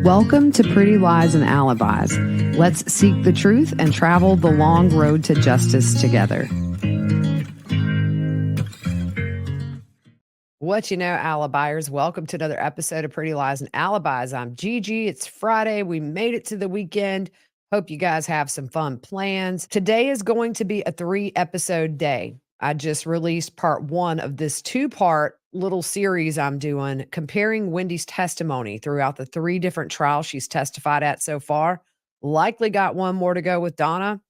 Welcome to Pretty Lies and Alibis. Let's seek the truth and travel the long road to justice together. What you know, Alibiers, welcome to another episode of Pretty Lies and Alibis. I'm Gigi. It's Friday. We made it to the weekend. Hope you guys have some fun plans. Today is going to be a 3-episode day. I just released part 1 of this 2-part little series I'm doing comparing Wendy's testimony throughout the 3 different trials she's testified at so far. Likely got one more to go with Donna.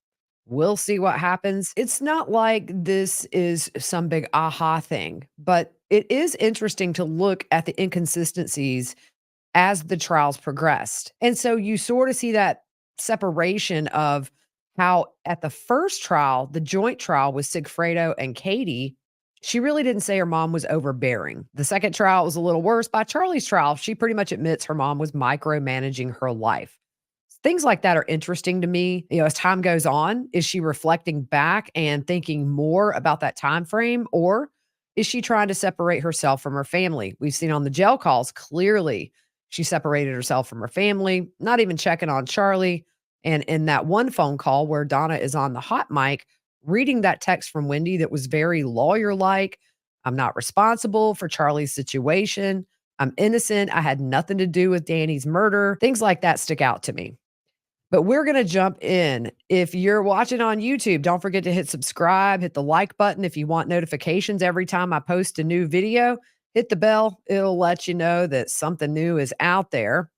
We'll see what happens. It's not like this is some big aha thing, but it is interesting to look at the inconsistencies as the trials progressed. And so you sort of see that separation of how at the first trial, the joint trial with Sigfredo and Katie, she really didn't say her mom was overbearing. The second trial was a little worse. By Charlie's trial, she pretty much admits her mom was micromanaging her life. Things like that are interesting to me. You know, as time goes on, is she reflecting back and thinking more about that time frame, or is she trying to separate herself from her family? We've seen on the jail calls, clearly she separated herself from her family, not even checking on Charlie. And in that one phone call where Donna is on the hot mic, reading that text from Wendi that was very lawyer-like, I'm not responsible for Charlie's situation. I'm innocent. I had nothing to do with Danny's murder. Things like that stick out to me. But we're going to jump in. If you're watching on YouTube, don't forget to hit subscribe, hit the like button if you want notifications every time I post a new video. Hit the bell. It'll let you know that something new is out there.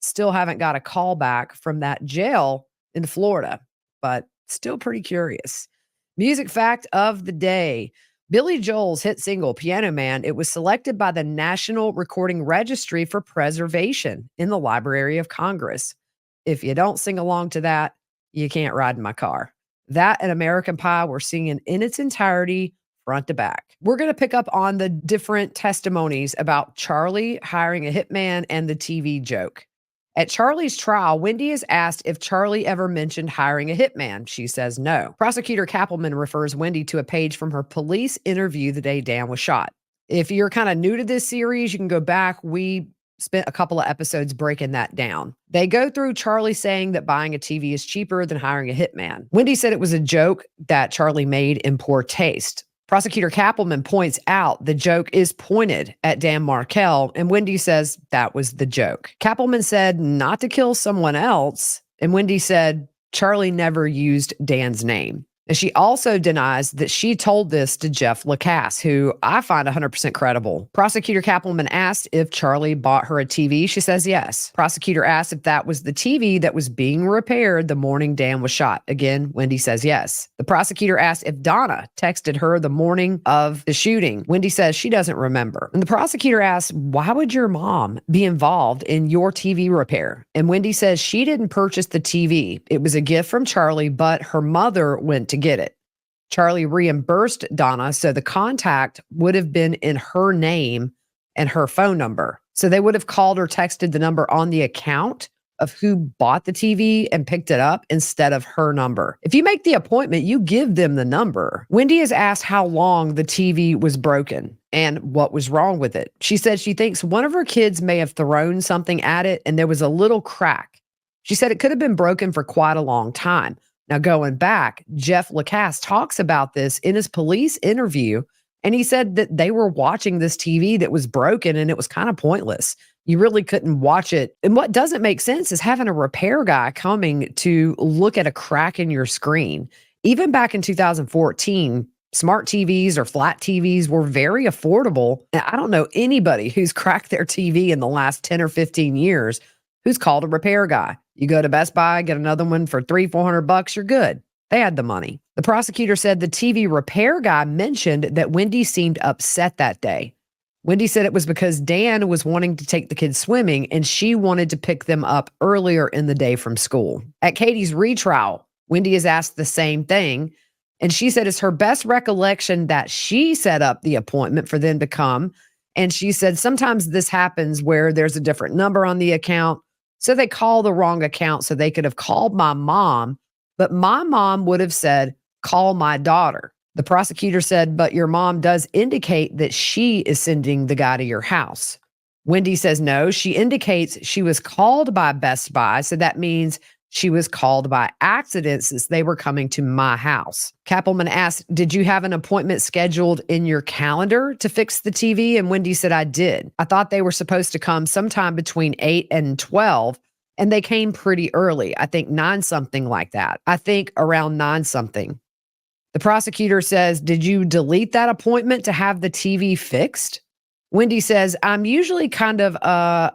Still haven't got a call back from that jail in Florida, but still pretty curious. Music fact of the day. Billy Joel's hit single, Piano Man, it was selected by the National Recording Registry for preservation in the Library of Congress. If you don't sing along to that, you can't ride in my car. That and American Pie we're singing in its entirety, front to back. We're going to pick up on the different testimonies about Charlie hiring a hitman and the TV joke. At Charlie's trial, Wendi is asked if Charlie ever mentioned hiring a hitman. She says no. Prosecutor Kappelman refers Wendi to a page from her police interview the day Dan was shot. If you're kind of new to this series, you can go back. We spent a couple of episodes breaking that down. They go through Charlie saying that buying a TV is cheaper than hiring a hitman. Wendi said it was a joke that Charlie made in poor taste. Prosecutor Kappelman points out the joke is pointed at Dan Markel, and Wendi says that was the joke. Kappelman said not to kill someone else, and Wendi said Charlie never used Dan's name. And she also denies that she told this to Jeff Lacasse, who I find 100% credible. Prosecutor Kappelman asked if Charlie bought her a TV. She says yes. Prosecutor asked if that was the TV that was being repaired the morning Dan was shot. Again, Wendi says yes. The prosecutor asked if Donna texted her the morning of the shooting. Wendi says she doesn't remember. And the prosecutor asked, why would your mom be involved in your TV repair? And Wendi says she didn't purchase the TV. It was a gift from Charlie, but her mother went to get it. Charlie reimbursed Donna, so the contact would have been in her name and her phone number. So they would have called or texted the number on the account of who bought the TV and picked it up instead of her number. If you make the appointment, you give them the number. Wendi is asked how long the TV was broken and what was wrong with it. She said she thinks one of her kids may have thrown something at it and there was a little crack. She said it could have been broken for quite a long time. Now, going back, Jeff Lacasse talks about this in his police interview, and he said that they were watching this TV that was broken and it was kind of pointless. You really couldn't watch it. And what doesn't make sense is having a repair guy coming to look at a crack in your screen. Even back in 2014, smart TVs or flat TVs were very affordable. And I don't know anybody who's cracked their TV in the last 10 or 15 years who's called a repair guy. You go to Best Buy, get another one for $300-400, you're good. They had the money. The prosecutor said the TV repair guy mentioned that Wendi seemed upset that day. Wendi said it was because Dan was wanting to take the kids swimming and she wanted to pick them up earlier in the day from school. At Katie's retrial, Wendi is asked the same thing, and she said it's her best recollection that she set up the appointment for them to come. And she said sometimes this happens where there's a different number on the account. So they call the wrong account, so they could have called my mom, but my mom would have said, call my daughter. The prosecutor said, but your mom does indicate that she is sending the guy to your house. Wendi says no. She indicates she was called by Best Buy. So that means she was called by accident since they were coming to my house. Kappelman asked, did you have an appointment scheduled in your calendar to fix the TV? And Wendi said, I did. I thought they were supposed to come sometime between 8 and 12. And they came pretty early. I think 9 something like that. I think around 9 something. The prosecutor says, did you delete that appointment to have the TV fixed? Wendi says, I'm usually kind of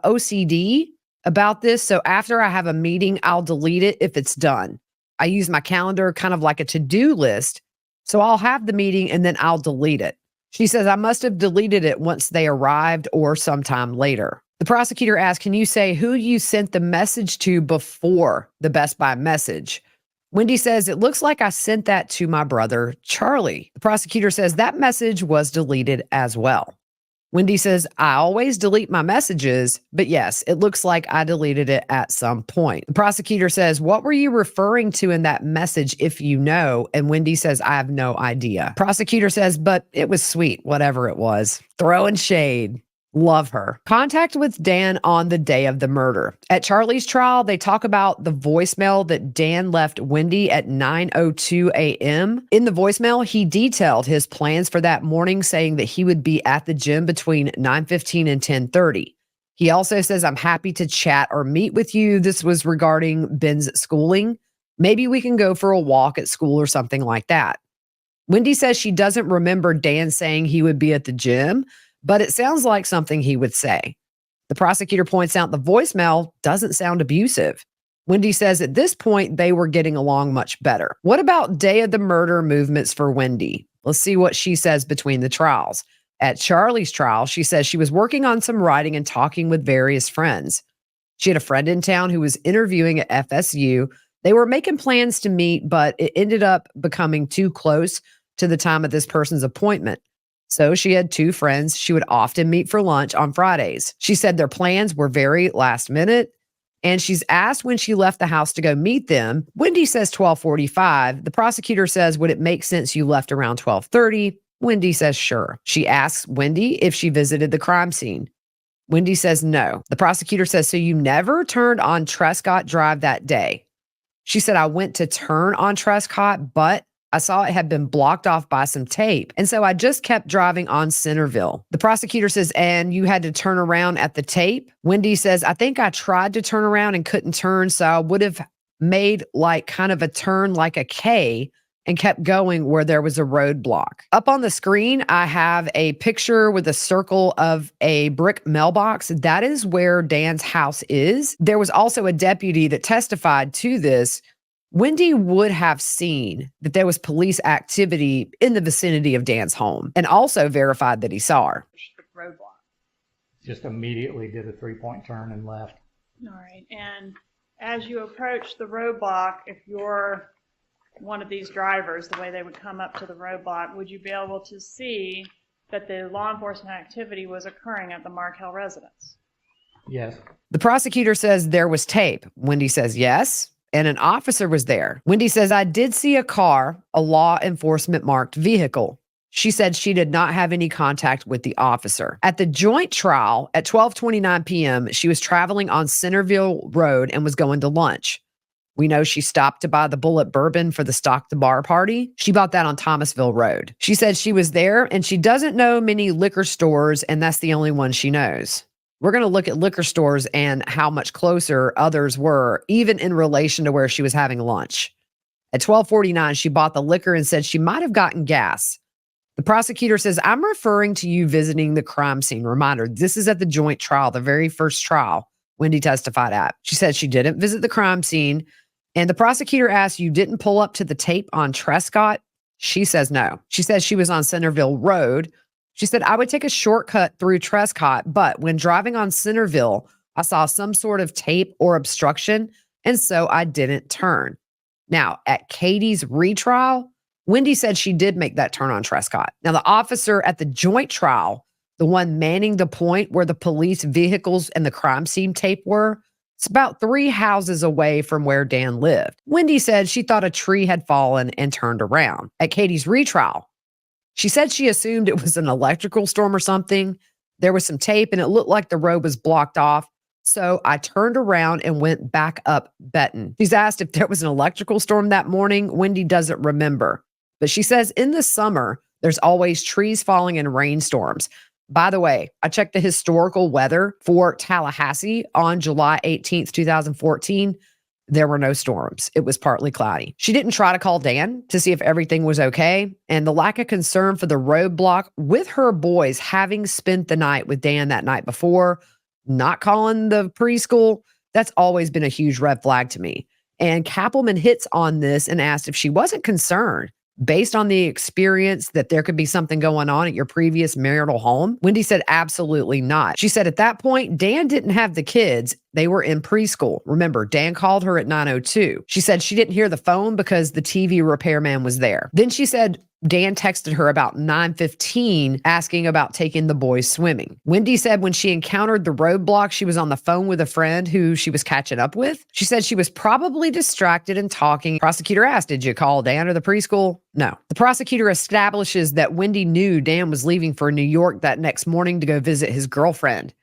OCD about this. So after I have a meeting, I'll delete it if it's done. I use my calendar kind of like a to-do list. So I'll have the meeting and then I'll delete it. She says, I must have deleted it once they arrived or sometime later. The prosecutor asked, can you say who you sent the message to before the Best Buy message? Wendi says, it looks like I sent that to my brother, Charlie. The prosecutor says that message was deleted as well. Wendi says, I always delete my messages, but yes, it looks like I deleted it at some point. The prosecutor says, what were you referring to in that message if you know? And Wendi says, I have no idea. Prosecutor says, but it was sweet, whatever it was. Throwing shade. Love her. Contact with Dan on the day of the murder. At Charlie's trial, they talk about the voicemail that Dan left Wendi at 9:02 a.m. In the voicemail, he detailed his plans for that morning, saying that he would be at the gym between 9:15 and 10:30. He also says, I'm happy to chat or meet with you. This was regarding Ben's schooling. Maybe we can go for a walk at school or something like that. Wendi says she doesn't remember Dan saying he would be at the gym, but it sounds like something he would say. The prosecutor points out the voicemail doesn't sound abusive. Wendi says at this point, they were getting along much better. What about day of the murder movements for Wendi? Let's see what she says between the trials. At Charlie's trial, she says she was working on some writing and talking with various friends. She had a friend in town who was interviewing at FSU. They were making plans to meet, but it ended up becoming too close to the time of this person's appointment. So she had 2 friends she would often meet for lunch on Fridays. She said their plans were very last minute, and she's asked when she left the house to go meet them. Wendi says 12:45. The prosecutor says, would it make sense you left around 12:30? Wendi says sure. She asks Wendi if she visited the crime scene. Wendi says no. The prosecutor says, so you never turned on Trescott Drive that day? She said, I went to turn on Trescott, but I saw it had been blocked off by some tape. And so I just kept driving on Centerville. The prosecutor says, and you had to turn around at the tape? Wendi says, I think I tried to turn around and couldn't turn. So I would have made like kind of a turn like a K and kept going where there was a roadblock. Up on the screen, I have a picture with a circle of a brick mailbox. That is where Dan's house is. There was also a deputy that testified to this. Wendi would have seen that there was police activity in the vicinity of Dan's home and also verified that he saw her. Roadblock. Just immediately did a 3-point turn and left. All right. And as you approach the roadblock, if you're one of these drivers, the way they would come up to the roadblock, would you be able to see that the law enforcement activity was occurring at the Markel residence? Yes. The prosecutor says there was tape. Wendi says yes. And an officer was there. Wendi says, I did see a car, a law enforcement marked vehicle. She said she did not have any contact with the officer. At the joint trial at 12:29 p.m., she was traveling on Centerville Road and was going to lunch. We know she stopped to buy the Bullet bourbon for the Stock the Bar party. She bought that on Thomasville Road. She said she was there and she doesn't know many liquor stores, and that's the only one she knows. We're going to look at liquor stores and how much closer others were, even in relation to where she was having lunch. At 12:49, she bought the liquor and said she might have gotten gas. The prosecutor says, I'm referring to you visiting the crime scene. Reminder, this is at the joint trial, the very first trial Wendi testified at. She said she didn't visit the crime scene. And the prosecutor asked, you didn't pull up to the tape on Trescott? She says no. She says she was on Centerville Road. She said, I would take a shortcut through Trescott, but when driving on Centerville, I saw some sort of tape or obstruction, and so I didn't turn. Now, at Katie's retrial, Wendi said she did make that turn on Trescott. Now, the officer at the joint trial, the one manning the point where the police vehicles and the crime scene tape were, it's about 3 houses away from where Dan lived. Wendi said she thought a tree had fallen and turned around. At Katie's retrial, she said she assumed it was an electrical storm or something, There was some tape and it looked like the road was blocked off. So I turned around and went back up Benton. She's asked if there was an electrical storm that morning. Wendi doesn't remember. But she says in the summer, there's always trees falling and rainstorms. By the way, I checked the historical weather for Tallahassee on July 18th, 2014. There were no storms. It was partly cloudy. She didn't try to call Dan to see if everything was okay. And the lack of concern for the roadblock with her boys having spent the night with Dan that night before, not calling the preschool, that's always been a huge red flag to me. And Kappelman hits on this and asked if she wasn't concerned based on the experience that there could be something going on at your previous marital home. Wendi said absolutely not. She said at that point, Dan didn't have the kids. They were in preschool. Remember, Dan called her at 9:02. She said she didn't hear the phone because the TV repairman was there. Then she said Dan texted her about 9:15 asking about taking the boys swimming. Wendi said when she encountered the roadblock, she was on the phone with a friend who she was catching up with. She said she was probably distracted and talking. Prosecutor asked, did you call Dan or the preschool? No. The prosecutor establishes that Wendi knew Dan was leaving for New York that next morning to go visit his girlfriend.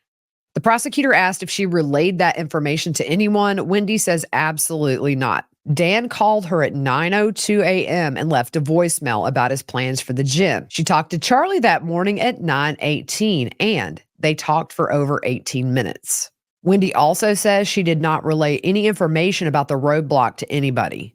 The prosecutor asked if she relayed that information to anyone. Wendi says absolutely not. Dan called her at 9:02 a.m. and left a voicemail about his plans for the gym. She talked to Charlie that morning at 9:18, and they talked for over 18 minutes. Wendi also says she did not relay any information about the roadblock to anybody.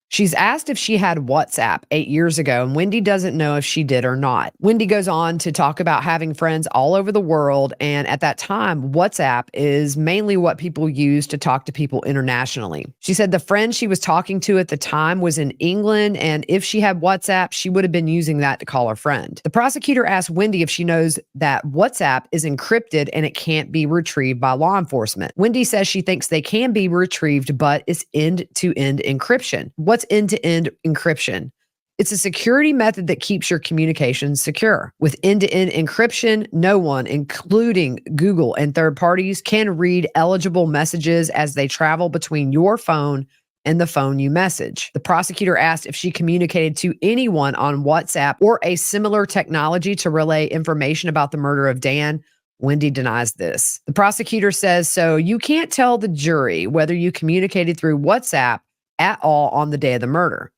She's asked if she had WhatsApp 8 years ago, and Wendi doesn't know if she did or not. Wendi goes on to talk about having friends all over the world, and at that time, WhatsApp is mainly what people use to talk to people internationally. She said the friend she was talking to at the time was in England, and if she had WhatsApp, she would have been using that to call her friend. The prosecutor asked Wendi if she knows that WhatsApp is encrypted and it can't be retrieved by law enforcement. Wendi says she thinks they can be retrieved, but it's end-to-end encryption. What's end-to-end encryption? It's a security method that keeps your communications secure. With end-to-end encryption, no one, including Google and third parties, can read eligible messages as they travel between your phone and the phone you message. The prosecutor asked if she communicated to anyone on WhatsApp or a similar technology to relay information about the murder of Dan. Wendi denies this. The prosecutor says, so you can't tell the jury whether you communicated through WhatsApp at all on the day of the murder.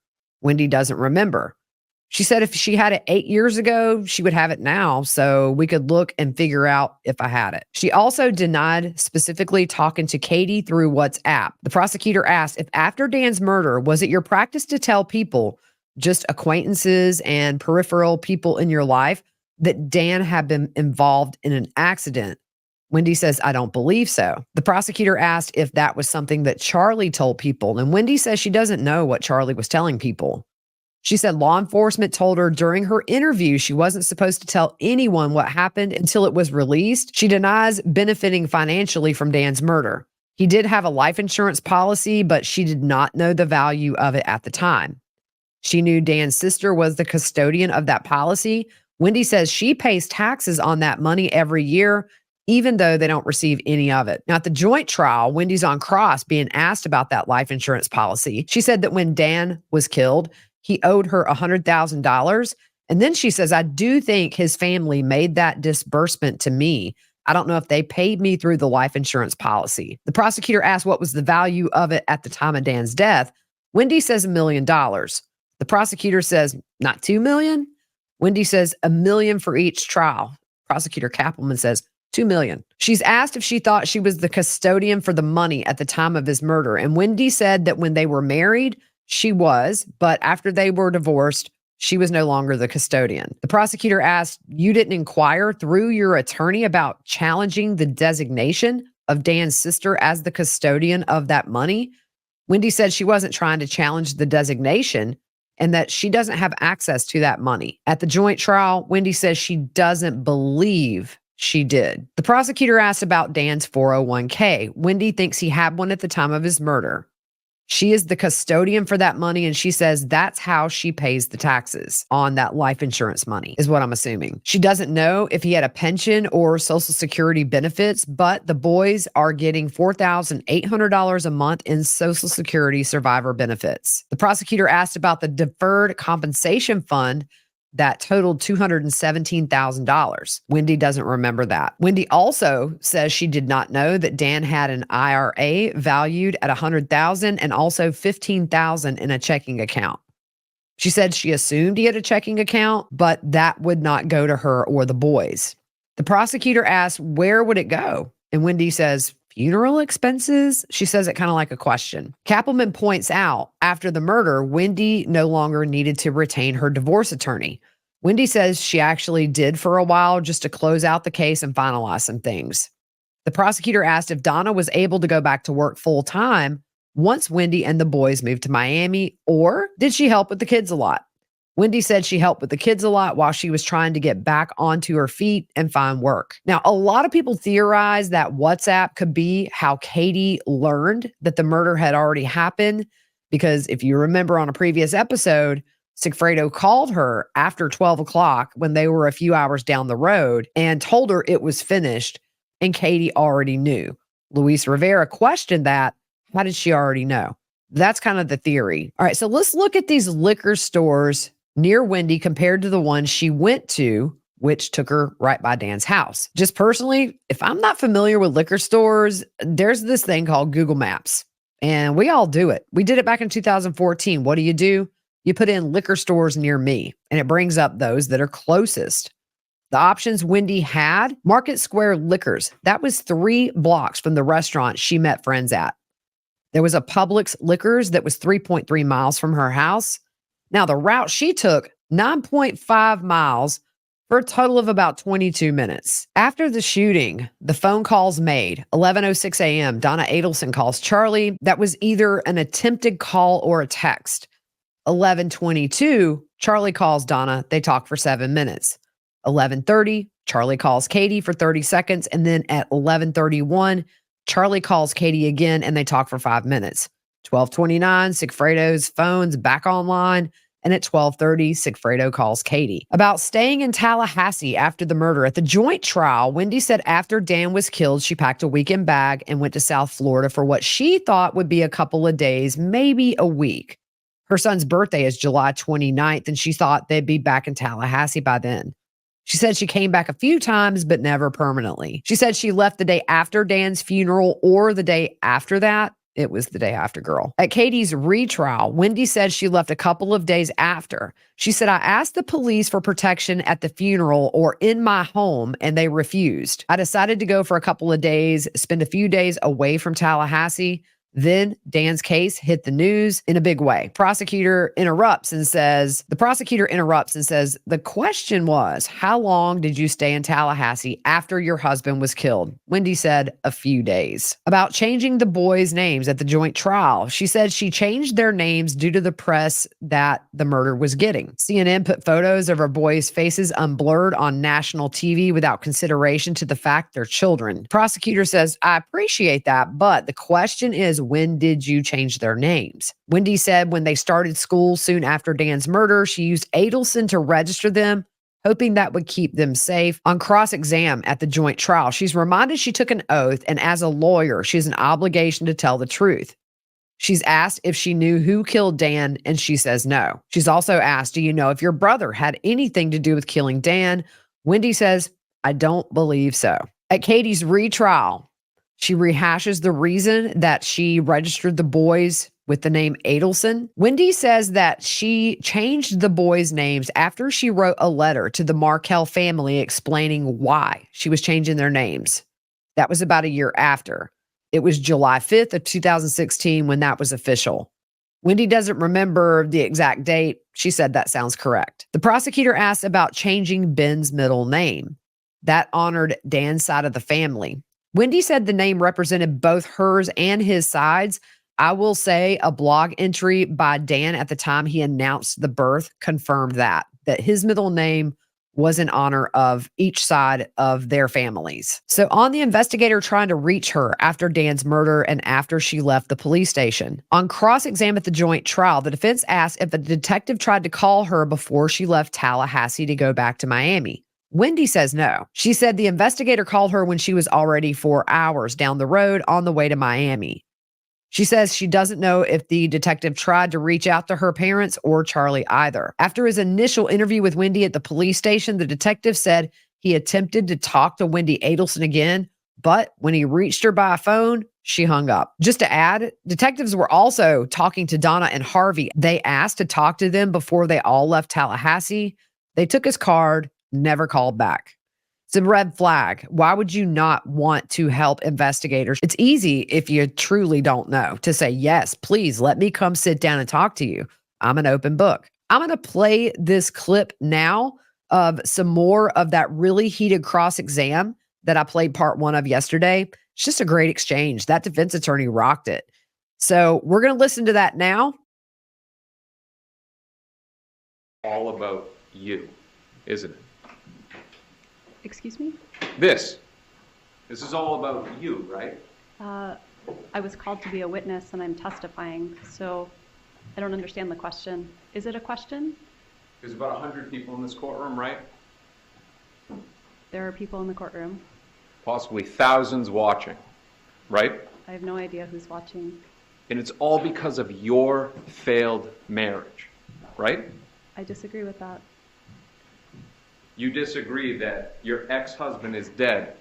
Wendi doesn't remember. She said if she had it 8 years ago, she would have it now, so we could look and figure out if I had it. She also denied specifically talking to Katie through WhatsApp. The prosecutor asked if after Dan's murder, was it your practice to tell people, just acquaintances and peripheral people in your life, that Dan had been involved in an accident? Wendi says, I don't believe so. The prosecutor asked if that was something that Charlie told people, and Wendi says she doesn't know what Charlie was telling people. She said law enforcement told her during her interview she wasn't supposed to tell anyone what happened until it was released. She denies benefiting financially from Dan's murder. He did have a life insurance policy, but she did not know the value of it at the time. She knew Dan's sister was the custodian of that policy. Wendi says she pays taxes on that money every year, even though they don't receive any of it. Now, at the joint trial, Wendi's on cross being asked about that life insurance policy. She said that when Dan was killed, he owed her $100,000. And then she says, I do think his family made that disbursement to me. I don't know if they paid me through the life insurance policy. The prosecutor asked what was the value of it at the time of Dan's death. Wendi says $1 million. The prosecutor says, not $2 million? Wendi says $1 million for each trial. Prosecutor Kappelman says $2 million. She's asked if she thought she was the custodian for the money at the time of his murder. And Wendi said that when they were married, she was, but after they were divorced, she was no longer the custodian. The prosecutor asked, you didn't inquire through your attorney about challenging the designation of Dan's sister as the custodian of that money? Wendi said she wasn't trying to challenge the designation and that she doesn't have access to that money. At the joint trial, Wendi says she doesn't believe she did. The prosecutor asked about Dan's 401k. Wendi thinks he had one at the time of his murder. She is the custodian for that money, and she says that's how she pays the taxes on that life insurance money, is what I'm assuming. She doesn't know if he had a pension or Social Security benefits, but the boys are getting $4,800 a month in Social Security survivor benefits. The prosecutor asked about the deferred compensation fund that totaled $217,000. Wendi doesn't remember that. Wendi also says she did not know that Dan had an IRA valued at $100,000 and also $15,000 in a checking account. She said she assumed he had a checking account, but that would not go to her or the boys. The prosecutor asked, where would it go? And Wendi says, funeral expenses? She says it kind of like a question. Kappelman points out, after the murder, Wendi no longer needed to retain her divorce attorney. Wendi says she actually did for a while just to close out the case and finalize some things. The prosecutor asked if Donna was able to go back to work full time once Wendi and the boys moved to Miami, or did she help with the kids a lot? Wendi said she helped with the kids a lot while she was trying to get back onto her feet and find work. Now, a lot of people theorize that WhatsApp could be how Katie learned that the murder had already happened, because if you remember on a previous episode, Sigfredo called her after 12 o'clock when they were a few hours down the road and told her it was finished, and Katie already knew. Luis Rivera questioned that. How did she already know? That's kind of the theory. All right, so let's look at these liquor stores near Wendi compared to the one she went to, which took her right by Dan's house. Just personally, if I'm not familiar with liquor stores, there's this thing called Google Maps, and we all do it. We did it back in 2014. What do? You put in liquor stores near me, and it brings up those that are closest. The options Wendi had, Market Square Liquors. That was 3 blocks from the restaurant she met friends at. There was a Publix Liquors that was 3.3 miles from her house. Now, the route she took, 9.5 miles for a total of about 22 minutes. After the shooting, the phone calls made, 11:06 a.m., Donna Adelson calls Charlie. That was either an attempted call or a text. 11:22, Charlie calls Donna. They talk for 7 minutes. 11:30, Charlie calls Katie for 30 seconds. And then at 11:31, Charlie calls Katie again and they talk for 5 minutes. 12:29, Sigfredo's phone's back online. And at 12:30, Sigfredo calls Katie. About staying in Tallahassee after the murder, at the joint trial, Wendi said after Dan was killed, she packed a weekend bag and went to South Florida for what she thought would be a couple of days, maybe a week. Her son's birthday is July 29th, and she thought they'd be back in Tallahassee by then. She said she came back a few times, but never permanently. She said she left the day after Dan's funeral or the day after that. It was the day after, girl. At Katie's retrial, Wendi said she left a couple of days after. She said, I asked the police for protection at the funeral or in my home, and they refused. I decided to go for a couple of days, spend a few days away from Tallahassee. Then Dan's case hit the news in a big way. The prosecutor interrupts and says, the question was, how long did you stay in Tallahassee after your husband was killed? Wendi said, a few days. About changing the boys' names at the joint trial, she said she changed their names due to the press that the murder was getting. CNN put photos of her boys' faces unblurred on national TV without consideration to the fact they're children. The prosecutor says, I appreciate that, but the question is, when did you change their names? Wendi said when they started school soon after Dan's murder, she used Adelson to register them, hoping that would keep them safe. On cross-exam at the joint trial, she's reminded she took an oath, and as a lawyer, she has an obligation to tell the truth. She's asked if she knew who killed Dan, and she says no. She's also asked, do you know if your brother had anything to do with killing Dan? Wendi says, I don't believe so. At Katie's retrial, she rehashes the reason that she registered the boys with the name Adelson. Wendi says that she changed the boys' names after she wrote a letter to the Markel family explaining why she was changing their names. That was about a year after. It was July 5th of 2016 when that was official. Wendi doesn't remember the exact date. She said that sounds correct. The prosecutor asked about changing Ben's middle name. That honored Dan's side of the family. Wendi said the name represented both hers and his sides. I will say a blog entry by Dan at the time he announced the birth confirmed that his middle name was in honor of each side of their families. So on the investigator trying to reach her after Dan's murder and after she left the police station. On cross-exam at the joint trial, the defense asked if a detective tried to call her before she left Tallahassee to go back to Miami. Wendi says no. She said the investigator called her when she was already 4 hours down the road on the way to Miami. She says she doesn't know if the detective tried to reach out to her parents or Charlie either. After his initial interview with Wendi at the police station, the detective said he attempted to talk to Wendi Adelson again, but when he reached her by phone, she hung up. Just to add, detectives were also talking to Donna and Harvey. They asked to talk to them before they all left Tallahassee. They took his card, never called back. It's a red flag. Why would you not want to help investigators? It's easy if you truly don't know to say, yes, please let me come sit down and talk to you. I'm an open book. I'm going to play this clip now of some more of that really heated cross exam that I played part one of yesterday. It's just a great exchange. That defense attorney rocked it. So we're going to listen to that now. All about you, isn't it? Excuse me? This is all about you, right? I was called to be a witness and I'm testifying, so I don't understand the question. Is it a question? There's about 100 people in this courtroom, right? There are people in the courtroom. Possibly thousands watching, right? I have no idea who's watching. And it's all because of your failed marriage, right? I disagree with that. You disagree that your ex-husband is dead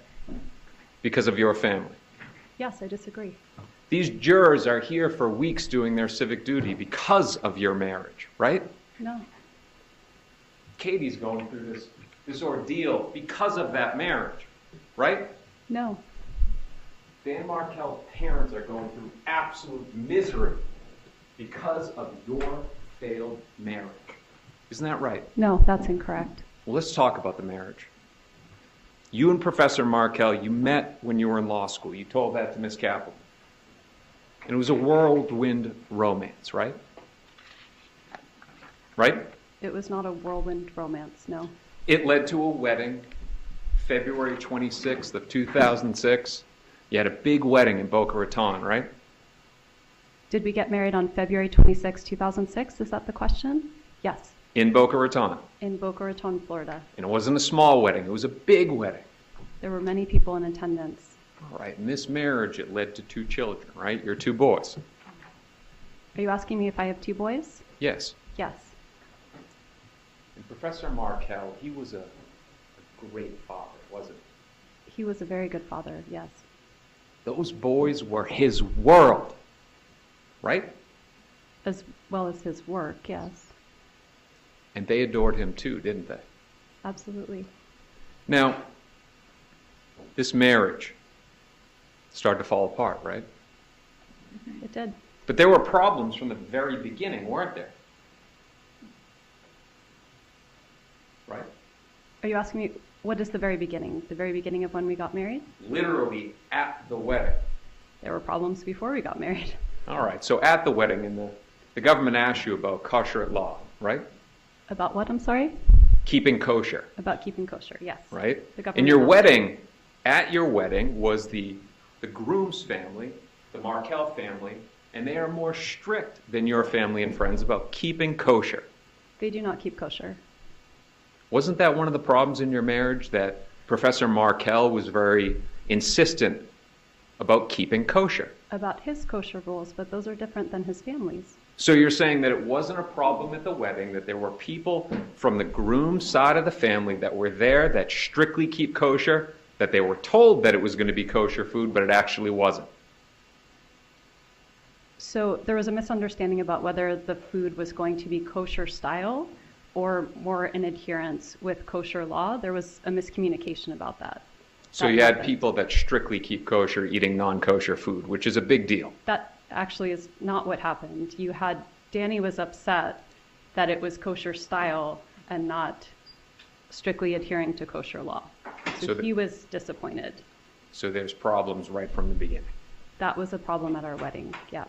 because of your family. Yes, I disagree. These jurors are here for weeks doing their civic duty because of your marriage, right? No. Katie's going through this ordeal because of that marriage, right? No. Dan Markel's parents are going through absolute misery because of your failed marriage. Isn't that right? No, that's incorrect. Well, let's talk about the marriage. You and Professor Markel, you met when you were in law school. You told that to Miss Kaplan. And it was a whirlwind romance, right? Right? It was not a whirlwind romance, no. It led to a wedding, February 26th of 2006. You had a big wedding in Boca Raton, right? Did we get married on February 26, 2006? Is that the question? Yes. In Boca Raton. In Boca Raton, Florida. And it wasn't a small wedding, it was a big wedding. There were many people in attendance. All right, in this marriage, it led to 2 children, right? Your 2 boys. Are you asking me if I have 2 boys? Yes. Yes. And Professor Markel, he was a great father, wasn't he? He was a very good father, yes. Those boys were his world, right? As well as his work, yes. And they adored him too, didn't they? Absolutely. Now, this marriage started to fall apart, right? It did. But there were problems from the very beginning, weren't there? Right? Are you asking me, what is the very beginning? The very beginning of when we got married? Literally at the wedding. There were problems before we got married. All right, so at the wedding, and the government asked you about kosher law, right? About what, I'm sorry? Keeping kosher. About keeping kosher, yes. Right? The government And your asked. wedding, at your wedding, was the groom's family, the Markel family, and they are more strict than your family and friends about keeping kosher. They do not keep kosher. Wasn't that one of the problems in your marriage, that Professor Markel was very insistent about keeping kosher? About his kosher rules, but those are different than his family's. So you're saying that it wasn't a problem at the wedding, that there were people from the groom's side of the family that were there that strictly keep kosher, that they were told that it was going to be kosher food, but it actually wasn't? So there was a misunderstanding about whether the food was going to be kosher style or more in adherence with kosher law. There was a miscommunication about that. So That you had happened. people that strictly keep kosher eating non-kosher food, which is a big deal. That actually is not what happened. Danny was upset that it was kosher style and not strictly adhering to kosher law. So he was disappointed. So there's problems right from the beginning. That was a problem at our wedding, yeah.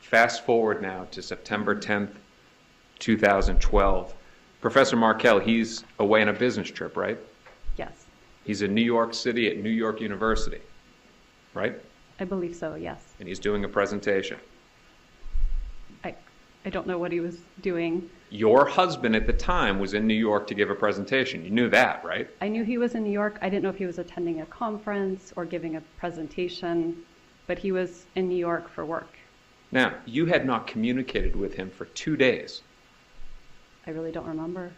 Fast forward now to September 10th, 2012. Professor Markel, he's away on a business trip, right? Yes, He's in New York City at New York University, right? I believe so, yes. And he's doing a presentation. I don't know what he was doing. Your husband at the time was in New York to give a presentation. You knew that, right? I knew he was in New York. I didn't know if he was attending a conference or giving a presentation. but he was in New York for work. Now, you had not communicated with him for 2 days. I really don't remember.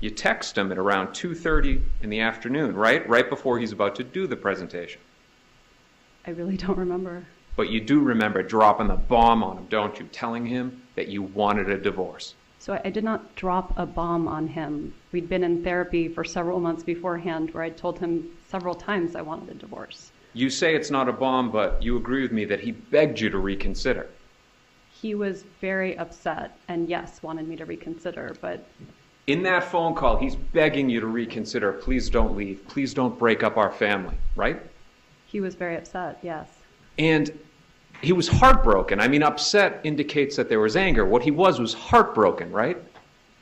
You text him at around 2:30 in the afternoon, right? Right before he's about to do the presentation. I really don't remember. But you do remember dropping the bomb on him, don't you? Telling him that you wanted a divorce. So I did not drop a bomb on him. We'd been in therapy for several months beforehand where I told him several times I wanted a divorce. You say it's not a bomb, but you agree with me that he begged you to reconsider. He was very upset and, yes, wanted me to reconsider, but In that phone call, he's begging you to reconsider. Please don't leave. Please don't break up our family, right? he was very upset, yes. And he was heartbroken. I mean, upset indicates that there was anger. What he was heartbroken, right?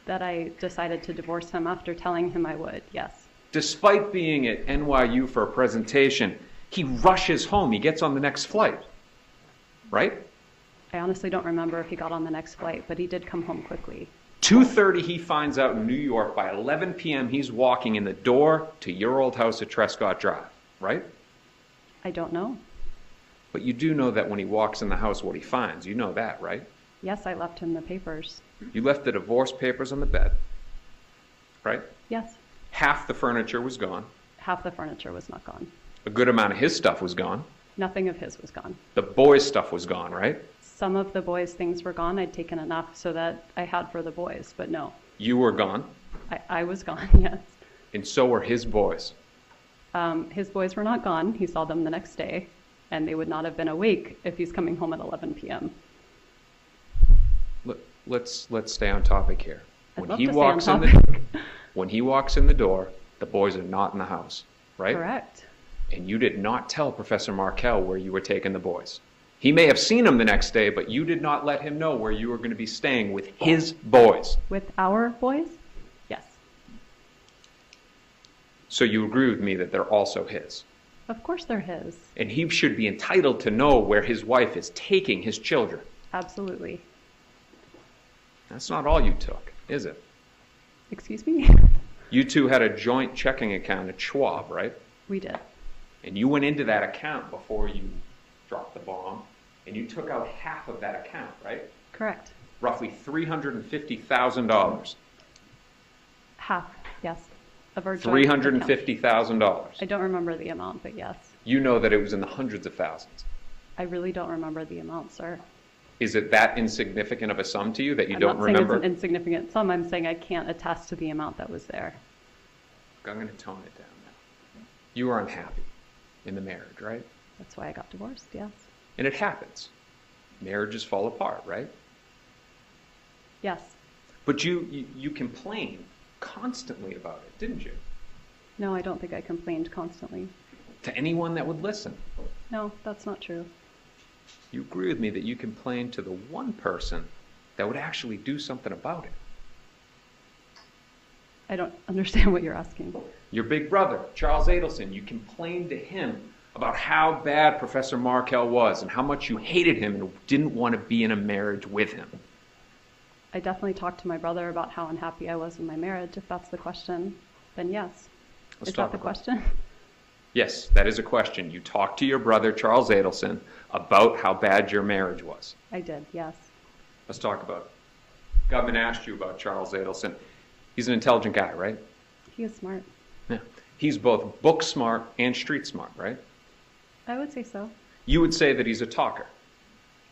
That I decided to divorce him after telling him I would, yes. Despite being at NYU for a presentation, he rushes home. He gets on the next flight, right? I honestly don't remember if he got on the next flight, but he did come home quickly. 2:30 he finds out in New York. By 11 p.m. he's walking in the door to your old house at Trescott Drive, right? I don't know. But you do know that when he walks in the house what he finds. You know that, right? Yes, I left him the papers. You left the divorce papers on the bed, right? Yes. Half the furniture was gone. Half the furniture was not gone. A good amount of his stuff was gone. Nothing of his was gone. The boys' stuff was gone, right? Some of the boys' things were gone. I'd taken enough so that I had for the boys, but no. You were gone, I was gone, yes. and so were his boys. His boys were not gone. He saw them the next day, and they would not have been awake if he's coming home at 11 p.m. Let's stay on topic here. I'd love to stay on topic. When he walks in the door, the boys are not in the house, right? Correct. And you did not tell Professor Markel where you were taking the boys. He may have seen them the next day, but you did not let him know where you were going to be staying with his boys. With our boys? Yes. So you agree with me that they're also his. Of course they're his. And he should be entitled to know where his wife is taking his children. Absolutely. That's not all you took, is it? Excuse me? You two had a joint checking account at Schwab, right? We did. And you went into that account before you dropped the bomb, and you took out half of that account, right? Correct. Roughly $350,000. Half, yes. Of our joint account. $350,000. I don't remember the amount, but yes. You know that it was in the hundreds of thousands. I really don't remember the amount, sir. Is it that insignificant of a sum to you that you don't I'm not saying remember? it's an insignificant sum. I'm saying I can't attest to the amount that was there. I'm going to tone it down now. You were unhappy in the marriage, right? That's why I got divorced, yes. And it happens. Marriages fall apart, right? Yes. But you complained constantly about it, didn't you? No, I don't think I complained constantly. To anyone that would listen. No, that's not true. You agree with me that you complained to the one person that would actually do something about it. I don't understand what you're asking. Your big brother, Charles Adelson, you complained to him about how bad Professor Markel was and how much you hated him and didn't want to be in a marriage with him. I definitely talked to my brother about how unhappy I was in my marriage. If that's the question, then yes. Let's Is talk that the about it. question? Yes, that is a question. You talked to your brother, Charles Adelson, about how bad your marriage was. I did, yes. Let's talk about it. Government asked you about Charles Adelson. He's an intelligent guy, right? He is smart. Yeah. He's both book smart and street smart, right? I would say so. You would say that he's a talker.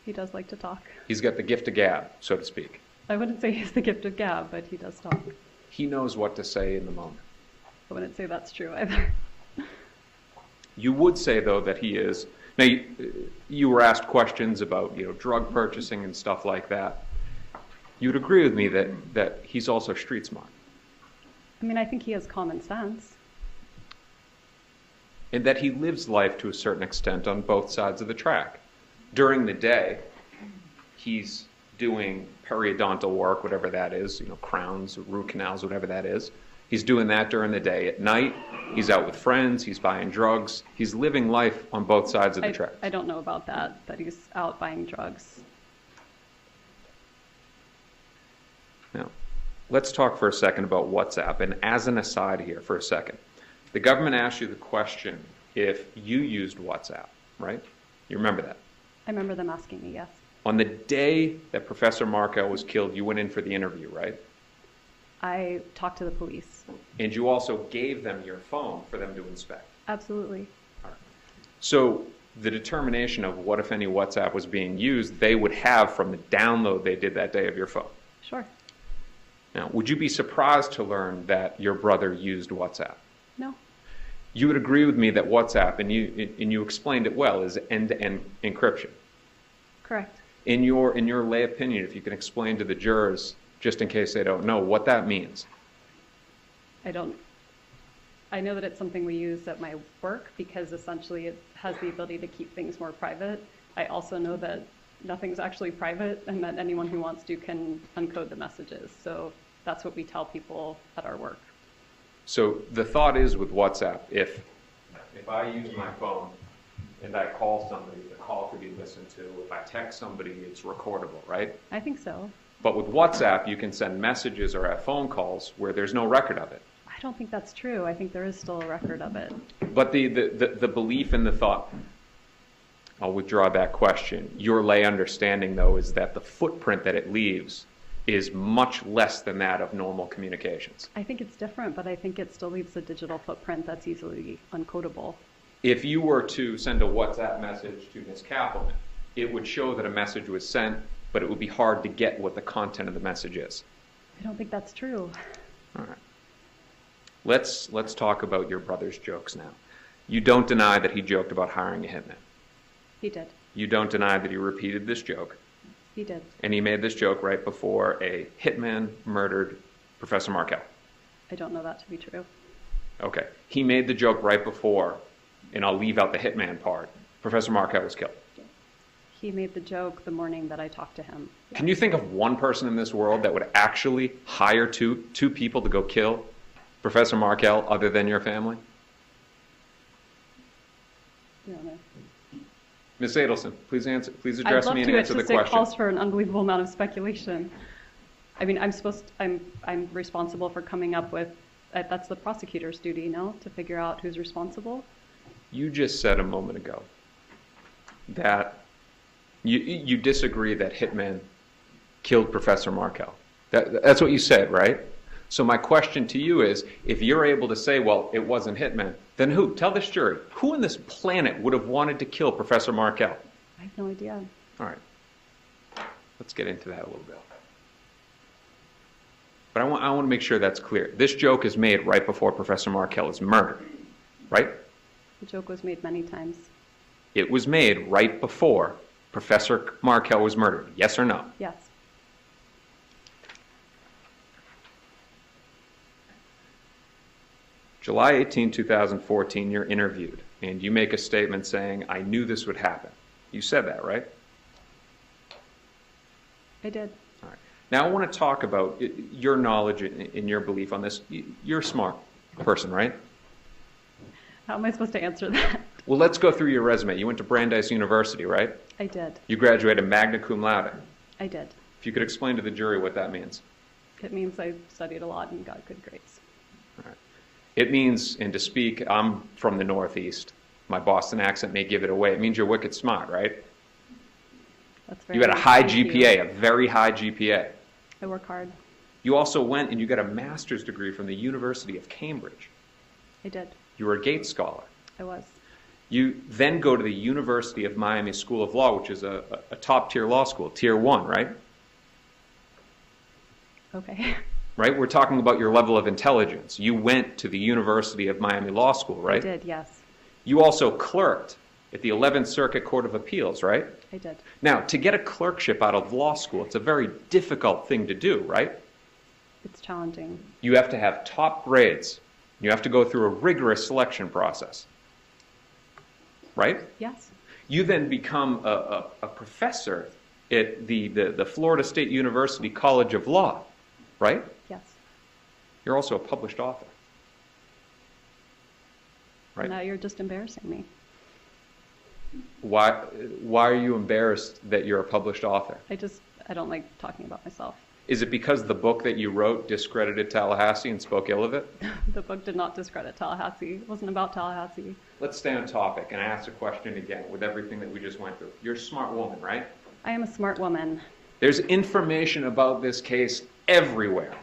He does like to talk. He's got the gift of gab, so to speak. I wouldn't say he's the gift of gab, but he does talk. He knows what to say in the moment. I wouldn't say that's true either. You would say, though, that he is. Now, you were asked questions about, drug purchasing and stuff like that. You would agree with me that he's also street smart. I mean, I think he has common sense. And that he lives life to a certain extent on both sides of the track. During the day, he's doing periodontal work, whatever that is, crowns, root canals, whatever that is. He's doing that during the day. At night, he's out with friends, he's buying drugs. He's living life on both sides of the track. I don't know about that he's out buying drugs. Now, let's talk for a second about WhatsApp. And as an aside here for a second, the government asked you the question if you used WhatsApp, right? You remember that? I remember them asking me, yes. On the day that Professor Markel was killed, you went in for the interview, right? I talked to the police. And you also gave them your phone for them to inspect. Absolutely. So the determination of what, if any, WhatsApp was being used, they would have from the download they did that day of your phone. Sure. Now, would you be surprised to learn that your brother used WhatsApp? No. You would agree with me that WhatsApp, and you explained it well, is end-to-end encryption. Correct. In your lay opinion, if you can explain to the jurors, just in case they don't know, what that means. I know that it's something we use at my work because essentially it has the ability to keep things more private. I also know that nothing's actually private and that anyone who wants to can uncode the messages. So that's what we tell people at our work. So the thought is with WhatsApp, if I use my phone and I call somebody, the call could be listened to. If I text somebody, it's recordable, right? I think so. But with WhatsApp, you can send messages or have phone calls where there's no record of it. I don't think that's true. I think there is still a record of it. But the belief and the thought, I'll withdraw that question. Your lay understanding, though, is that the footprint that it leaves is much less than that of normal communications. I think it's different, but I think it still leaves a digital footprint that's easily uncodable. If you were to send a WhatsApp message to Ms. Kappelman, it would show that a message was sent, but it would be hard to get what the content of the message is. I don't think that's true. All right. Let's talk about your brother's jokes now. You don't deny that he joked about hiring a hitman. He did. You don't deny that he repeated this joke. He did. And he made this joke right before a hitman murdered Professor Markel. I don't know that to be true. Okay. He made the joke right before, and I'll leave out the hitman part, Professor Markel was killed. He made the joke the morning that I talked to him. Can you think of one person in this world that would actually hire two people to go kill Professor Markel other than your family? I don't know. Ms. Adelson, please address me and answer the I'd love to. It calls question. for an unbelievable amount of speculation. I mean, I'm responsible for coming up with, that's the prosecutor's duty, no? To figure out who's responsible. You just said a moment ago that you disagree that hitman killed Professor Markel. That's what you said, right? So my question to you is, if you're able to say, well, it wasn't hitman, then who? Tell this jury. Who on this planet would have wanted to kill Professor Markel? I have no idea. All right. Let's get into that a little bit. But I want to make sure that's clear. This joke is made right before Professor Markel is murdered, right? The joke was made many times. It was made right before Professor Markel was murdered. Yes or no? Yes. July 18, 2014, you're interviewed, and you make a statement saying, I knew this would happen. You said that, right? I did. All right. Now I want to talk about your knowledge and your belief on this. You're a smart person, right? How am I supposed to answer that? Well, let's go through your resume. You went to Brandeis University, right? I did. You graduated magna cum laude. I did. If you could explain to the jury what that means. It means I studied a lot and got good grades. All right. It means, and to speak, I'm from the Northeast. My Boston accent may give it away. It means you're wicked smart, right? That's very You had a nice. high Thank GPA, you. a very high GPA. I work hard. You also went and you got a master's degree from the University of Cambridge. I did. You were a Gates Scholar. I was. You then go to the University of Miami School of Law, which is a top-tier law school, Tier 1, right? Okay. Right? We're talking about your level of intelligence. You went to the University of Miami Law School, right? I did, yes. You also clerked at the 11th Circuit Court of Appeals, right? I did. Now, to get a clerkship out of law school, it's a very difficult thing to do, right? It's challenging. You have to have top grades. You have to go through a rigorous selection process, right? Yes. You then become a professor at the Florida State University College of Law, right? Yes. You're also a published author, right? Now you're just embarrassing me. Why are you embarrassed that you're a published author? I don't like talking about myself. Is it because the book that you wrote discredited Tallahassee and spoke ill of it? The book did not discredit Tallahassee. It wasn't about Tallahassee. let's stay on topic and ask the question again with everything that we just went through. You're a smart woman, right? I am a smart woman. There's information about this case everywhere.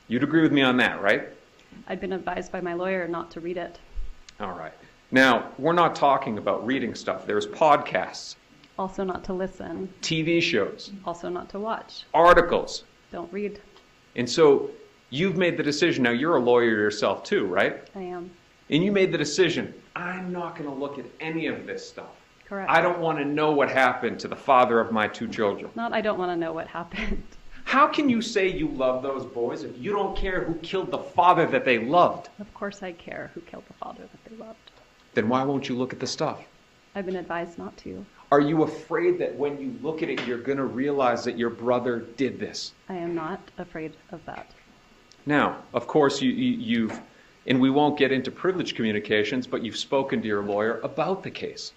You'd agree with me on that, right? I'd been advised by my lawyer not to read it. All right. Now, we're not talking about reading stuff. There's podcasts, Also not to listen. TV shows, Also not to watch. articles. Don't read. And so you've made the decision. Now, you're a lawyer yourself too, right? I am. And you made the decision, I'm not going to look at any of this stuff. Correct. I don't want to know what happened to the father of my 2 children. Not I don't want to know what happened. How can you say you love those boys if you don't care who killed the father that they loved? Of course I care who killed the father that they loved. Then why won't you look at the stuff? I've been advised not to. Are you afraid that when you look at it, you're going to realize that your brother did this? I am not afraid of that. Now, of course, you've, and we won't get into privileged communications, but you've spoken to your lawyer about the case.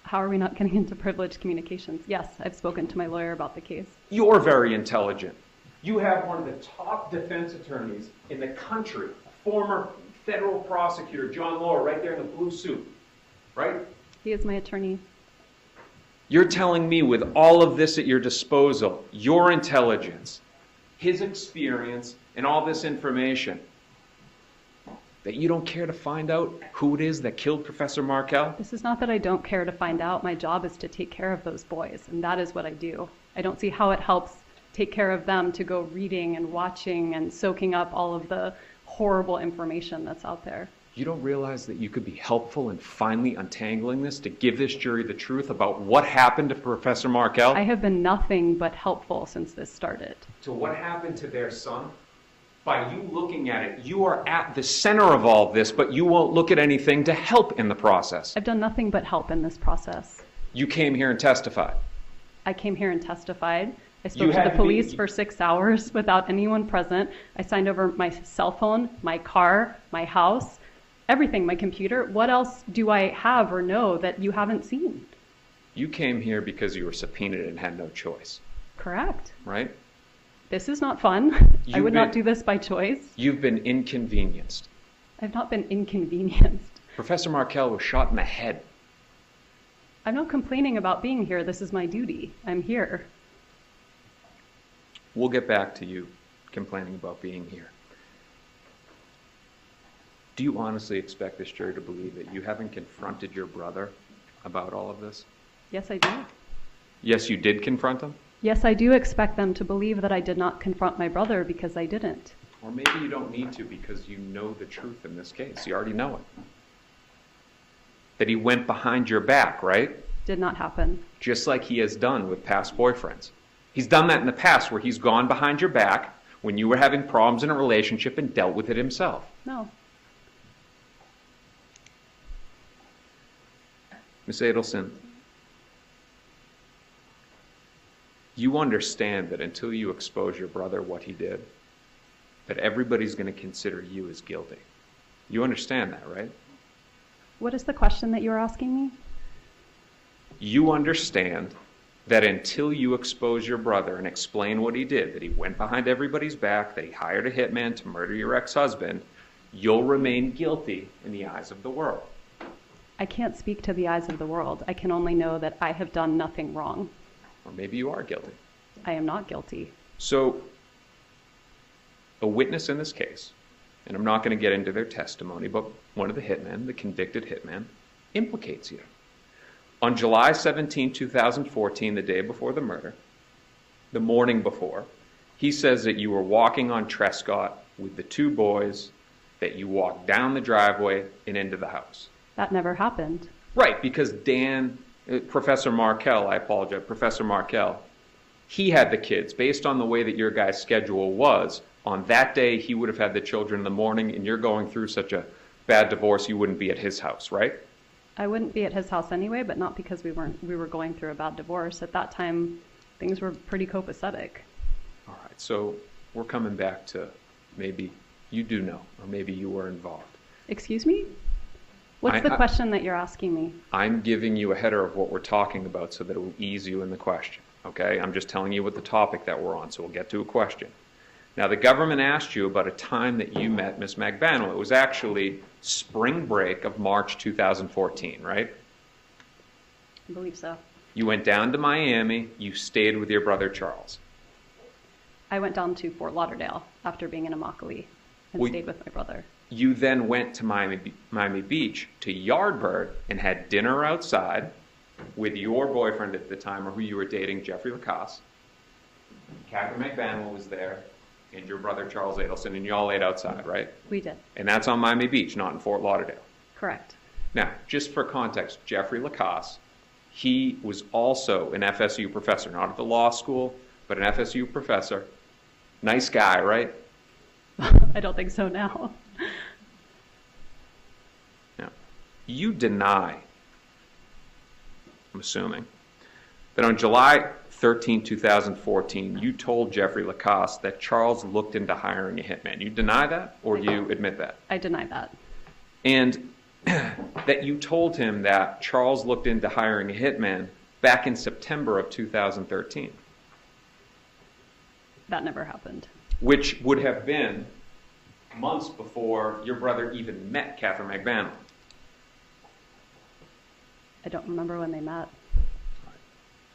How are we not getting into privileged communications? Yes, I've spoken to my lawyer about the case. You're very intelligent. You have one of the top defense attorneys in the country, a former federal prosecutor, John Lohr, right there in the blue suit, right? He is my attorney. You're telling me with all of this at your disposal, your intelligence, his experience, and all this information, that you don't care to find out who it is that killed Professor Markel? This is not that I don't care to find out. My job is to take care of those boys, and that is what I do. I don't see how it helps take care of them to go reading and watching and soaking up all of the horrible information that's out there. You don't realize that you could be helpful in finally untangling this to give this jury the truth about what happened to Professor Markel? I have been nothing but helpful since this started. To what happened to their son? By you looking at it, you are at the center of all this, but you won't look at anything to help in the process. I've done nothing but help in this process. You came here and testified. I came here and testified. I You spoke to had the to police be- for 6 hours without anyone present. I signed over my cell phone, my car, my house, everything, my computer. What else do I have or know that you haven't seen? You came here because you were subpoenaed and had no choice, Correct. right? This is not fun. I You've would not been- do this by choice. You've been inconvenienced. I've not been inconvenienced. Professor Markel was shot in the head. I'm not complaining about being here. This is my duty. I'm here. We'll get back to you complaining about being here. Do you honestly expect this jury to believe that you haven't confronted your brother about all of this? Yes, I do. Yes, you did confront him? Yes, I do expect them to believe that I did not confront my brother because I didn't. Or maybe you don't need to because you know the truth in this case. You already know it. That he went behind your back, right? Did not happen. Just like he has done with past boyfriends. He's done that in the past where he's gone behind your back when you were having problems in a relationship and dealt with it himself. No. Miss Adelson, you understand that until you expose your brother what he did, that everybody's going to consider you as guilty. You understand that, right? What is the question that you're asking me? You understand that until you expose your brother and explain what he did, that he went behind everybody's back, that he hired a hitman to murder your ex-husband, you'll remain guilty in the eyes of the world. I can't speak to the eyes of the world. I can only know that I have done nothing wrong. Or maybe you are guilty. I am not guilty. So, a witness in this case, and I'm not going to get into their testimony, but one of the hitmen, the convicted hitman, implicates you. On July 17, 2014, the day before the murder, the morning before, he says that you were walking on Trescott with the 2 boys, that you walked down the driveway and into the house. That never happened. Right, because Professor Markel, Professor Markel, he had the kids. Based on the way that your guy's schedule was, on that day he would have had the children in the morning, and you're going through such a bad divorce, you wouldn't be at his house, right? I wouldn't be at his house anyway, but not because we were going through a bad divorce. At that time, things were pretty copacetic. All right, so we're coming back to maybe you do know, or maybe you were involved. Excuse me? What's the question that you're asking me? I'm giving you a header of what we're talking about so that it will ease you in the question, okay? I'm just telling you what the topic that we're on, so we'll get to a question. Now, the government asked you about a time that you met Miss Magbanua. It was actually spring break of March 2014, right? I believe so. You went down to Miami. You stayed with your brother Charles. I went down to Fort Lauderdale after being in Immokalee and We- stayed with my brother. You then went to Miami Beach to Yardbird and had dinner outside with your boyfriend at the time, or who you were dating, Jeffrey Lacasse. Catherine McBanwell was there, and your brother Charles Adelson, and you all ate outside, right? We did. And that's on Miami Beach, not in Fort Lauderdale. Correct. Now, just for context, Jeffrey Lacasse, he was also an FSU professor, not at the law school, but an FSU professor. Nice guy, right? I don't think so now. Now, you deny, I'm assuming, that on July 13, 2014, you told Jeffrey Lacasse that Charles looked into hiring a hitman. You deny that, or you admit that? I deny that. And that you told him that Charles looked into hiring a hitman back in September of 2013, That never happened. which would have been months before your brother even met Catherine McBanwell. I don't remember when they met.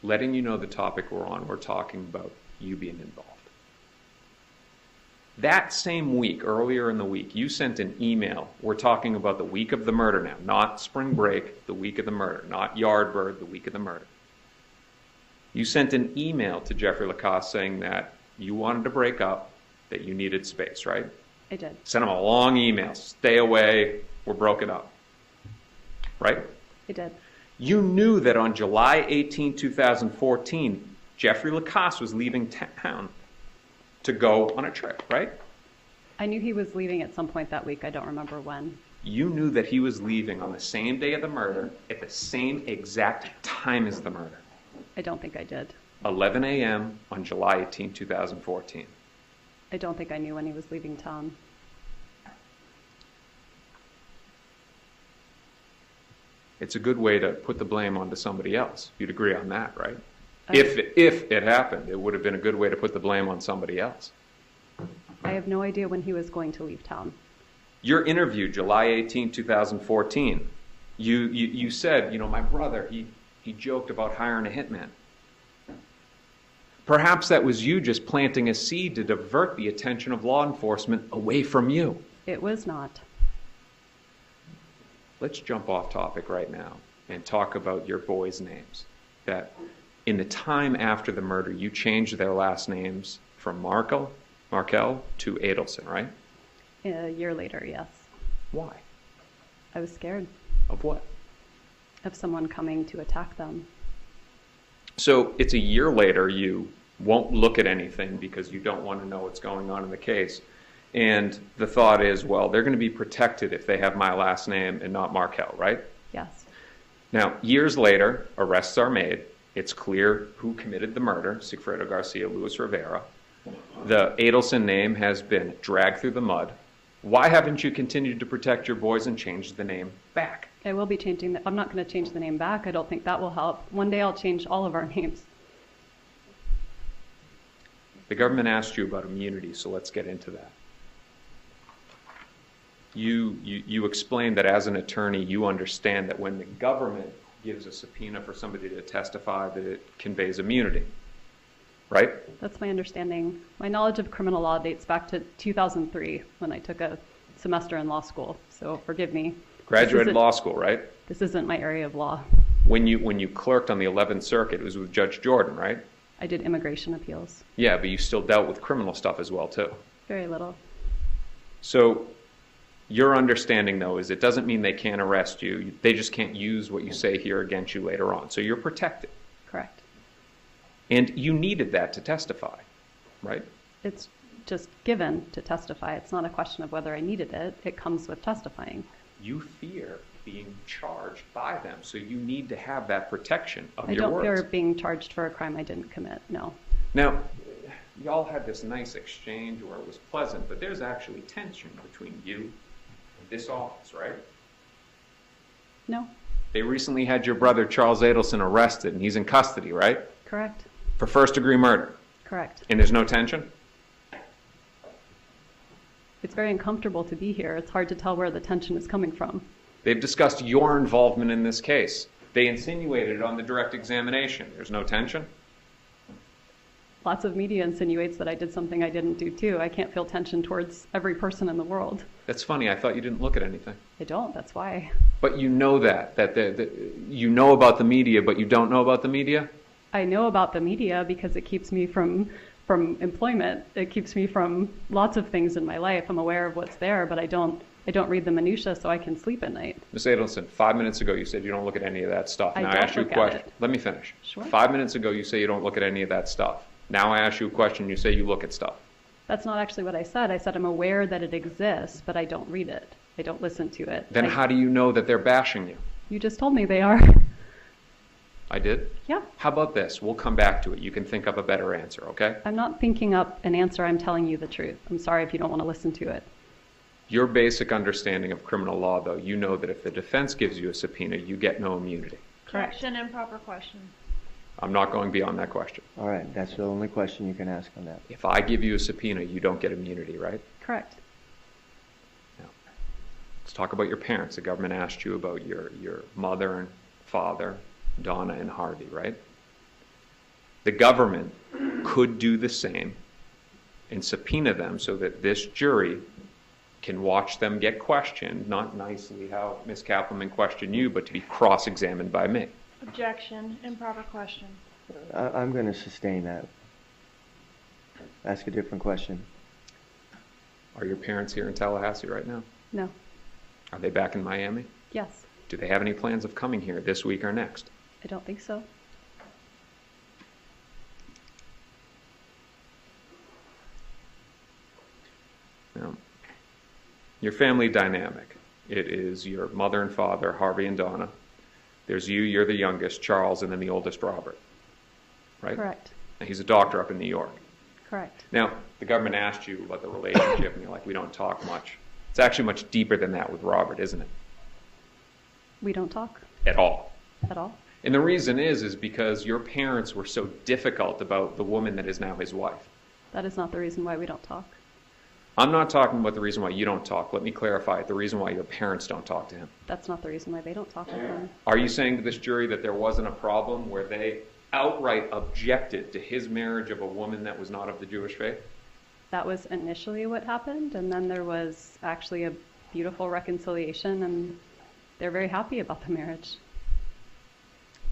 Letting you know the topic we're on, we're talking about you being involved. That same week, earlier in the week, you sent an email. We're talking about the week of the murder now, not spring break, the week of the murder, not Yardbird, the week of the murder. You sent an email to Jeffrey Lacasse saying that you wanted to break up, that you needed space, right? I did. Sent him a long email, stay away, we're broken up, right? I did. You knew that on July 18, 2014, Jeffrey Lacasse was leaving town to go on a trip, right? I knew he was leaving at some point that week. I don't remember when. You knew that he was leaving on the same day of the murder at the same exact time as the murder, I don't think I did. 11 a.m. on July 18, 2014. I don't think I knew when he was leaving town. It's a good way to put the blame onto somebody else. You'd agree on that, right? I- If it happened, it would have been a good way to put the blame on somebody else. I have no idea when he was going to leave town. Your interview, July 18, 2014, you said, my brother, he joked about hiring a hitman. Perhaps that was you just planting a seed to divert the attention of law enforcement away from you. It was not. Let's jump off topic right now and talk about your boys' names. That in the time after the murder, you changed their last names from Markel to Adelson, right? A year later, yes. Why? I was scared Of what? of someone coming to attack them. So it's a year later, you won't look at anything because you don't want to know what's going on in the case. And the thought is, well, they're going to be protected if they have my last name and not Markel, right? Yes. Now, years later, arrests are made. It's clear who committed the murder, Sigfredo Garcia Luis Rivera. The Adelson name has been dragged through the mud. Why haven't you continued to protect your boys and changed the name back? I will be changing I'm not going to change the name back. I don't think that will help. One day I'll change all of our names. The government asked you about immunity, so let's get into that. You explained that as an attorney, you understand that when the government gives a subpoena for somebody to testify, that it conveys immunity, right? That's my understanding. My knowledge of criminal law dates back to 2003 when I took a semester in law school. So forgive me. Graduated law school, right? This isn't my area of law. When you clerked on the 11th Circuit, it was with Judge Jordan, right? I did immigration appeals. Yeah, but you still dealt with criminal stuff as well, too. Very little. So your understanding, though, is it doesn't mean they can't arrest you. They just can't use what you say here against you later on. So you're protected. Correct. And you needed that to testify, right? It's just given to testify. It's not a question of whether I needed it. It comes with testifying. You fear being charged by them, so you need to have that protection of I your don't words. fear being charged for a crime I didn't commit, no. Now, y'all had this nice exchange where it was pleasant, but there's actually tension between you and this office, right? No, They recently had your brother Charles Adelson arrested, and he's in custody, right? correct, For first-degree murder. correct. And there's no tension? It's very uncomfortable to be here. It's hard to tell where the tension is coming from. They've discussed your involvement in this case. They insinuated it on the direct examination. There's no tension? Lots of media insinuates that I did something I didn't do too. I can't feel tension towards every person in the world. That's funny. I thought you didn't look at anything. I don't, that's why. But you know that you know about the media, but you don't know about the media? I know about the media because it keeps me from employment. It keeps me from lots of things in my life. I'm aware of what's there, but I don't read the minutia so I can sleep at night. Ms. Adelson, 5 minutes ago you said you don't look at any of that stuff. I Now I don't ask you a look at question. it. Let me finish. Sure. 5 minutes ago you say you don't look at any of that stuff. Now I ask you a question, you say you look at stuff. That's not actually what I said. I said I'm aware that it exists, but I don't read it. I don't listen to it. Then how do you know that they're bashing you? You just told me they are. I did? Yeah. How about this? We'll come back to it. You can think up a better answer, okay? I'm not thinking up an answer. I'm telling you the truth. I'm sorry if you don't want to listen to it. Your basic understanding of criminal law, though, you know that if the defense gives you a subpoena, you get no immunity. Correct. Objection, improper question. I'm not going beyond that question. All right, that's the only question you can ask on that. If I give you a subpoena, you don't get immunity, right? Correct. Now, let's talk about your parents. The government asked you about your mother and father, Donna and Harvey, right? The government could do the same and subpoena them so that this jury can watch them get questioned, not nicely how Ms. Kappelman questioned you, but to be cross-examined by me. Objection, improper question. I'm going to sustain that. Ask a different question. Are your parents here in Tallahassee right now? No. Are they back in Miami? Yes. Do they have any plans of coming here this week or next? I don't think so. Now, your family dynamic. It is your mother and father, Harvey and Donna. There's you, you're the youngest, Charles, and then the oldest, Robert. Right? Correct. And he's a doctor up in New York. Correct. Now, the government asked you about the relationship, and you're like, we don't talk much. It's actually much deeper than that with Robert, isn't it? We don't talk At all. at all. And the reason is because your parents were so difficult about the woman that is now his wife. That is not the reason why we don't talk. I'm not talking about the reason why you don't talk. Let me clarify it. The reason why your parents don't talk to him. That's not the reason why they don't talk with him. Are you saying to this jury that there wasn't a problem where they outright objected to his marriage of a woman that was not of the Jewish faith? That was initially what happened, and then there was actually a beautiful reconciliation, and they're very happy about the marriage.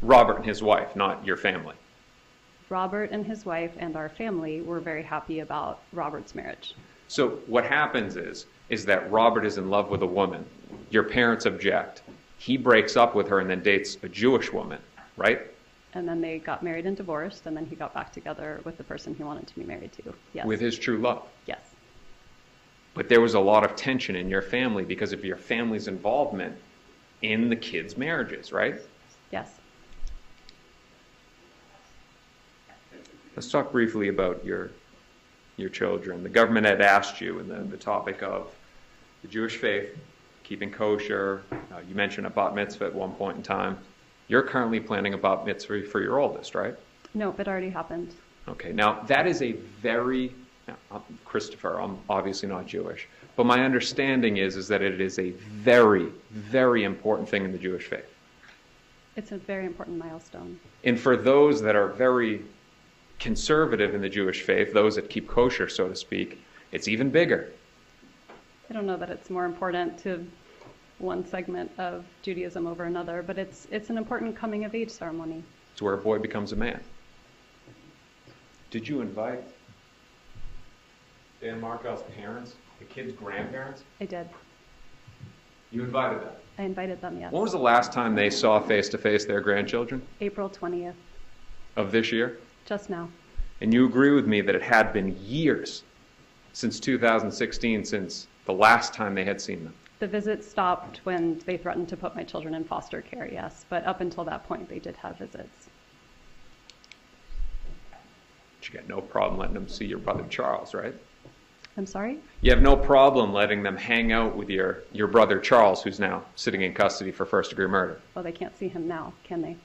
Robert and his wife, not your family. Robert and his wife and our family were very happy about Robert's marriage. So what happens is that Robert is in love with a woman. Your parents object. He breaks up with her and then dates a Jewish woman, right? And then they got married and divorced, and then he got back together with the person he wanted to be married to. Yes. With his true love. Yes. But there was a lot of tension in your family because of your family's involvement in the kids' marriages, right? Yes. Let's talk briefly about your children. The government had asked you in the topic of the Jewish faith, keeping kosher. You mentioned a bat mitzvah at one point in time. You're currently planning a bat mitzvah for your oldest, right? No, it already happened. Okay, now that is a very, Christopher, I'm obviously not Jewish, but my understanding is that it is a very, very important thing in the Jewish faith. It's a very important milestone. And for those that are very conservative in the Jewish faith, those that keep kosher, so to speak, it's even bigger. I don't know that it's more important to one segment of Judaism over another, but it's an important coming of age ceremony. It's where a boy becomes a man. Did you invite Dan Markel's parents, the kid's grandparents? I did. You invited them. I invited them, yes. When was the last time they saw face-to-face their grandchildren? April 20th, Of this year? just now. And you agree with me that it had been years since 2016 since the last time they had seen them. The visit stopped when they threatened to put my children in foster care, yes, but up until that point they did have visits. But you got no problem letting them see your brother Charles, right? I'm sorry? You have no problem letting them hang out with your brother Charles, who's now sitting in custody for first-degree murder. Well, they can't see him now, can they?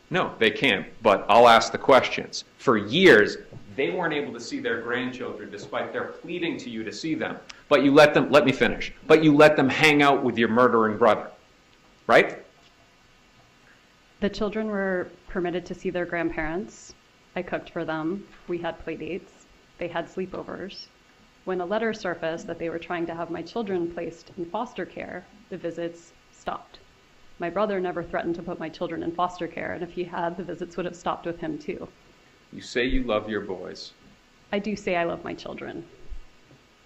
No, they can't, but I'll ask the questions. For years, They weren't able to see their grandchildren despite their pleading to you to see them. But you let them, let me finish, but you let them hang out with your murdering brother, right? The children were permitted to see their grandparents. I cooked for them. We had play dates. They had sleepovers. When a letter surfaced that they were trying to have my children placed in foster care, the visits stopped. My brother never threatened to put my children in foster care, and if he had, the visits would have stopped with him too. You say you love your boys. I do say I love my children.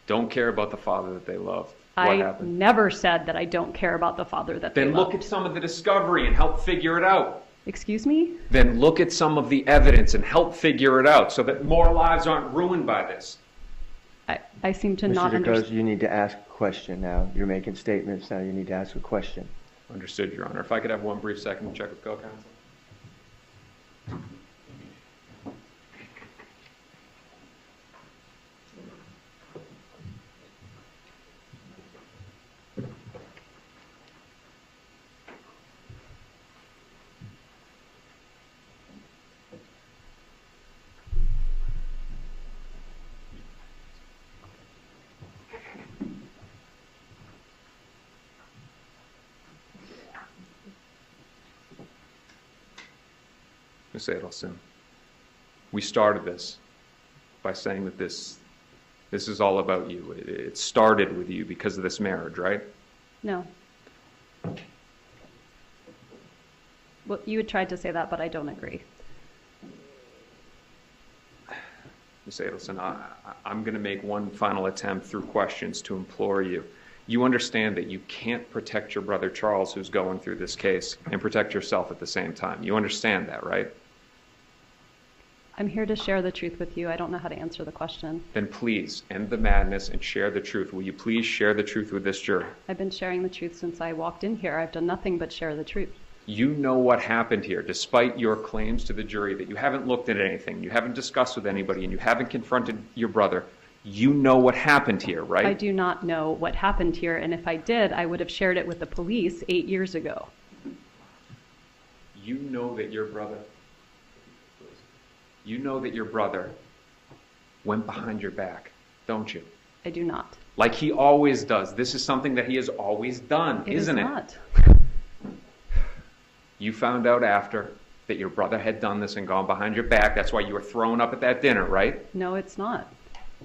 Don't care about the father that they love. What I happened? never said that I don't care about the father that they Then love. look at some of the discovery and help figure it out. Excuse me? Then look at some of the evidence and help figure it out so that more lives aren't ruined by this. I seem to Mr. not DeCosta, understand. you need to ask a question now. You're making statements now. You need to ask a question. Understood, Your Honor. If I could have one brief second to check with co-counsel. Ms. Adelson, we started this by saying that this is all about you. It started with you because of this marriage, right? No. Well, you had tried to say that, but I don't agree. Ms. Adelson, I'm going to make one final attempt through questions to implore you. You understand that you can't protect your brother Charles, who's going through this case, and protect yourself at the same time. You understand that, right? I'm here to share the truth with you. I don't know how to answer the question. Then please end the madness and share the truth. Will you please share the truth with this jury? I've been sharing the truth since I walked in here. I've done nothing but share the truth. You know what happened here, despite your claims to the jury that you haven't looked at anything, you haven't discussed with anybody, and you haven't confronted your brother. You know what happened here, right? I do not know what happened here, and if I did, I would have shared it with the police 8 years ago. You know that your brother went behind your back, don't you? I do not. Like he always does. This is something that he has always done, isn't it? It is not. You found out after that your brother had done this and gone behind your back. That's why you were thrown up at that dinner, right? No, it's not.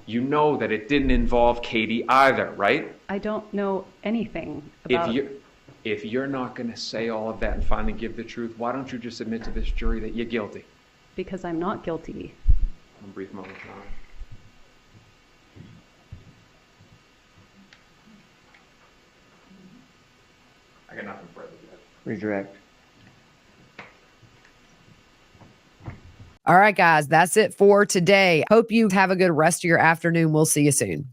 You know that it didn't involve Katie either, right? I don't know anything about... If you're not going to say all of that and finally give the truth, why don't you just admit to this jury that you're guilty? Because I'm not guilty. One brief moment, Your Honor. I got nothing further, Judge. Redirect. All right, guys, that's it for today. Hope you have a good rest of your afternoon. We'll see you soon.